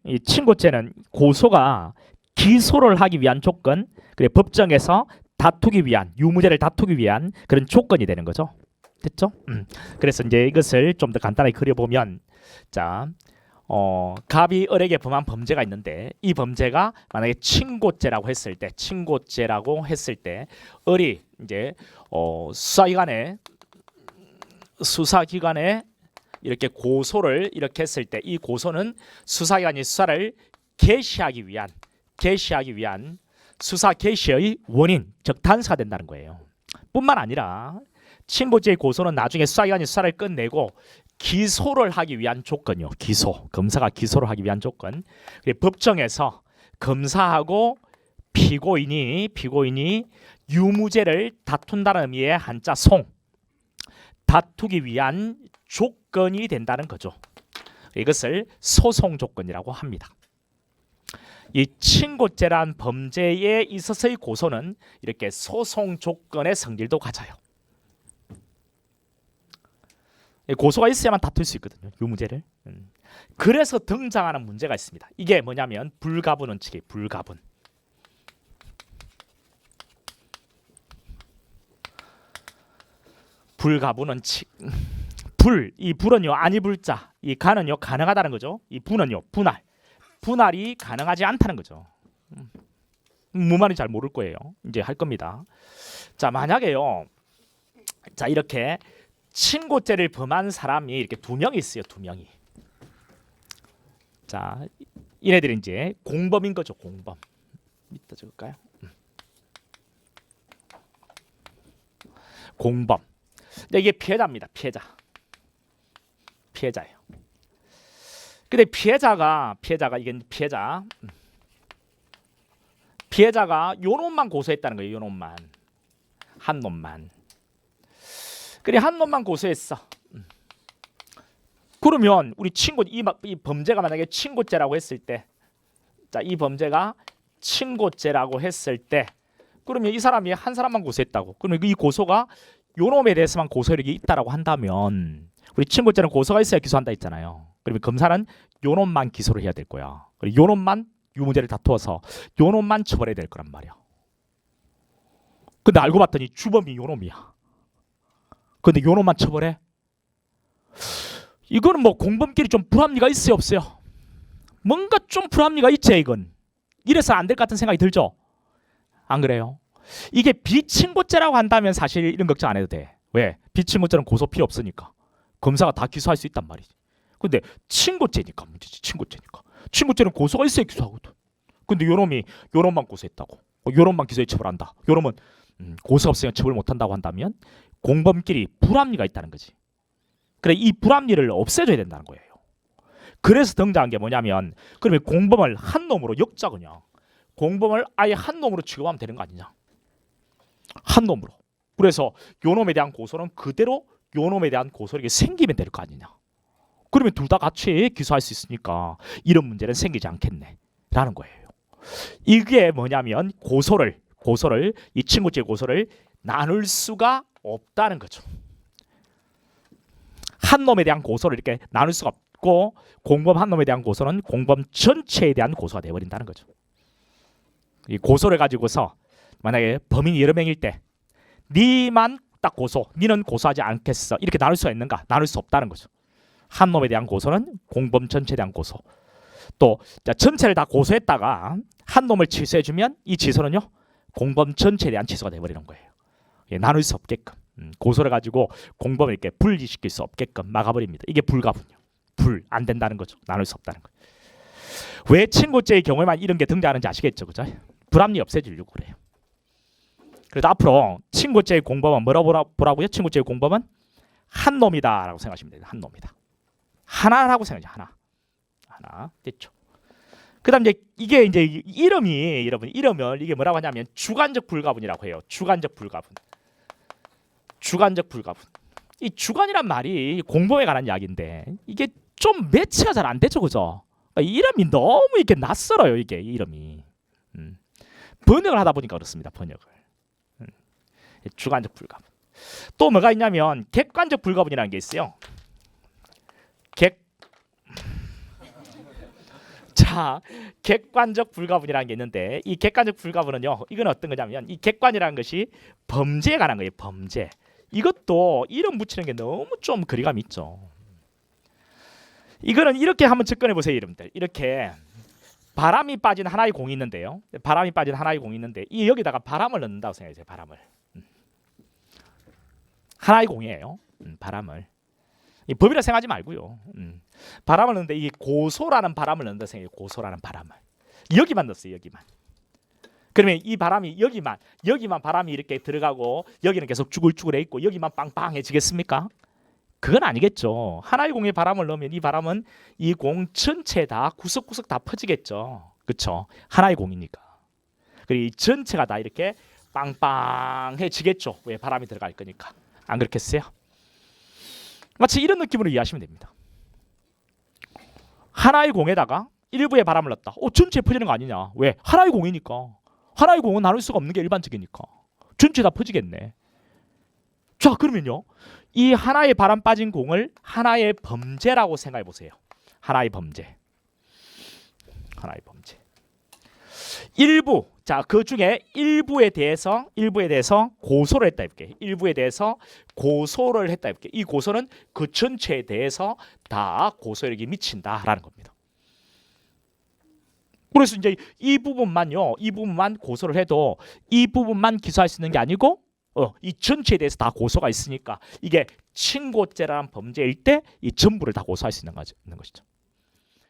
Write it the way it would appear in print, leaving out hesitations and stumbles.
이 친고죄는 고소가 기소를 하기 위한 조건, 그리고 법정에서 다투기 위한, 유무죄를 다투기 위한 그런 조건이 되는 거죠. 됐죠? 그래서 이제 이것을 좀 더 간단하게 그려보면, 자, 갑이 을에게 범한 범죄가 있는데, 이 범죄가 만약에 친고죄라고 했을 때, 을이 이제 수사기관에 이렇게 고소를 이렇게 했을 때, 이 고소는 수사기관이 수사를 개시하기 위한 수사 개시의 원인, 즉 단서가 된다는 거예요. 뿐만 아니라 친고죄의 고소는 나중에 수사기관이 수사를 끝내고 기소를 하기 위한 조건이요. 검사가 기소를 하기 위한 조건. 법정에서 검사하고 피고인이 유무죄를 다툰다는 의미의 한자 송, 다투기 위한 조건이 된다는 거죠. 이것을 소송 조건이라고 합니다. 이 친고죄란 범죄에 있어서의 고소는 이렇게 소송 조건의 성질도 가져요. 고소가 있어야만 다툴 수 있거든요. 유무죄를. 그래서 등장하는 문제가 있습니다. 이게 뭐냐면 불가분 원칙이에요. 불가분 원칙. 이 불은요, 아니 불자, 이 가는요, 가능하다는 거죠. 이 분은요, 분할이 가능하지 않다는 거죠. 무슨 말인지 잘 모를 거예요. 이제 할 겁니다. 자, 만약에요, 자, 이렇게 친고죄를 범한 사람이 이렇게 두 명이 있어요. 두 명이. 자, 얘네들이 이제 공범인 거죠. 공범. 이따 적을까요? 공범. 이게 피해자입니다. 피해자예요. 근데 피해자가 요놈만 고소했다는 거예요. 요놈만. 한 놈만. 그래, 한 놈만 고소했어. 그러면 우리 이 범죄가 만약에 친고죄라고 했을 때, 자, 이 범죄가 친고죄라고 했을 때, 그러면 이 사람이 한 사람만 고소했다고. 그러면 이 고소가 요놈에 대해서만 고소력이 있다라고 한다면, 우리 친고죄는 고소가 있어야 기소한다 했잖아요. 그러면 검사는 요놈만 기소를 해야 될 거야. 그리고 요놈만 유무죄를 다투어서 요놈만 처벌해야 될 거란 말이야. 근데 알고 봤더니 주범이 요놈이야. 근데 요놈만 처벌해? 이거는 뭐 공범끼리 좀 불합리가 있어요, 없어요? 뭔가 좀 불합리가 있지, 이건. 이래서 안 될 것 같은 생각이 들죠? 안 그래요? 이게 비친고죄라고 한다면 사실 이런 걱정 안 해도 돼. 왜? 비친고죄는 고소 필요 없으니까. 검사가 다 기소할 수 있단 말이지. 근데 친고죄니까 문제지. 친고죄는 고소가 있어야 기소하거든. 근데 요놈만 고소했다고. 요놈만 기소에 처벌한다. 요놈은 고소가 없으면 처벌 못한다고 한다면 공범끼리 불합리가 있다는 거지. 그래, 이 불합리를 없애줘야 된다는 거예요. 그래서 등장한 게 뭐냐면, 그러면 공범을 한 놈으로 역자, 그냥 공범을 아예 한 놈으로 취급하면 되는 거 아니냐. 한 놈으로. 그래서 요놈에 대한 고소는 그대로 요놈에 대한 고소력이 생기면 될 거 아니냐. 그러면 둘 다 같이 기소할 수 있으니까 이런 문제는 생기지 않겠네 라는 거예요. 이게 뭐냐면 이 친고죄 고소를 나눌 수가 없다는 거죠. 한 놈에 대한 고소를 이렇게 나눌 수가 없고, 공범 한 놈에 대한 고소는 공범 전체에 대한 고소가 되어버린다는 거죠. 이 고소를 가지고서 만약에 범인이 여러 명일 때 니만 딱 니는 고소하지 않겠어, 이렇게 나눌 수가 있는가? 나눌 수 없다는 거죠. 한 놈에 대한 고소는 공범 전체에 대한 고소. 또 전체를 다 고소했다가 한 놈을 취소해주면 이 취소는요, 공범 전체에 대한 취소가 되어버리는 거예요. 나눌 수 없게끔, 고소를 가지고 공범을 이렇게 분리시킬 수 없게끔 막아버립니다. 이게 불가분이요. 안 된다는 거죠. 나눌 수 없다는 거예요. 왜 친고죄의 경우에만 이런 게 등장하는지 아시겠죠, 그죠? 불합리 없애주려고 그래요. 그래서 앞으로 친고죄의 공범은 뭐라고 보라고요? 친고죄의 공범은 한 놈이다라고 생각하시면 돼요. 한 놈이다. 하나라고 생각해요. 하나. 됐죠? 그다음 이게 이제 이름이, 여러분, 이름을 이게 뭐라고 하냐면 주관적 불가분이라고 해요. 주관적 불가분. 이 주관이란 말이 공범에 관한 이야기인데 이게 좀 매치가 잘 안 되죠, 그죠? 그러니까 이름이 너무 이렇게 낯설어요, 이게 이름이. 번역을 하다 보니까 그렇습니다. 번역을. 주관적 불가분. 또 뭐가 있냐면 객관적 불가분이라는 게 있어요. 자, 객관적 불가분이라는 게 있는데 이 객관적 불가분은요. 이건 어떤 거냐면 이 객관이라는 것이 범죄에 관한 거예요. 범죄. 이것도 이름 붙이는 게 너무 좀 거리감이 있죠. 이거는 이렇게 한번 접근해 보세요, 여러분들. 이렇게 바람이 빠진 하나의 공이 있는데요. 바람이 빠진 하나의 공이 있는데 이 여기다가 바람을 넣는다고 생각해 보세요. 바람을. 하나의 공이에요. 바람을. 이 법이라 생각하지 말고요. 바람을 넣는데 이 고소라는 바람을 넣는다 생각해요. 고소라는 바람을. 여기만 넣었어요. 여기만. 그러면 이 바람이 여기만 바람이 이렇게 들어가고 여기는 계속 쭈글쭈글해 있고 여기만 빵빵해지겠습니까? 그건 아니겠죠. 하나의 공에 바람을 넣으면 이 바람은 이 공 전체 다 구석구석 다 퍼지겠죠. 그렇죠? 하나의 공이니까. 그리고 이 전체가 다 이렇게 빵빵해지겠죠. 왜? 바람이 들어갈 거니까. 안 그렇겠어요? 마치 이런 느낌으로 이해하시면 됩니다. 하나의 공에다가 일부의 바람을 넣었다. 전체에 퍼지는 거 아니냐? 왜? 하나의 공이니까. 하나의 공은 나눌 수가 없는 게 일반적이니까. 전체 다 퍼지겠네. 자, 그러면요. 이 하나의 바람 빠진 공을 하나의 범죄라고 생각해 보세요. 하나의 범죄. 하나의 범죄. 일부. 자, 그 중에 일부에 대해서 고소를 했다 이렇게. 일부에 대해서 고소를 했다 이렇게. 이 고소는 그 전체에 대해서 다 고소력이 미친다라는 겁니다. 그래서 이제 이 부분만 고소를 해도 이 부분만 기소할 수 있는 게 아니고 이 전체에 대해서 다 고소가 있으니까 이게 친고죄라는 범죄일 때 이 전부를 다 고소할 수 있는 것이죠.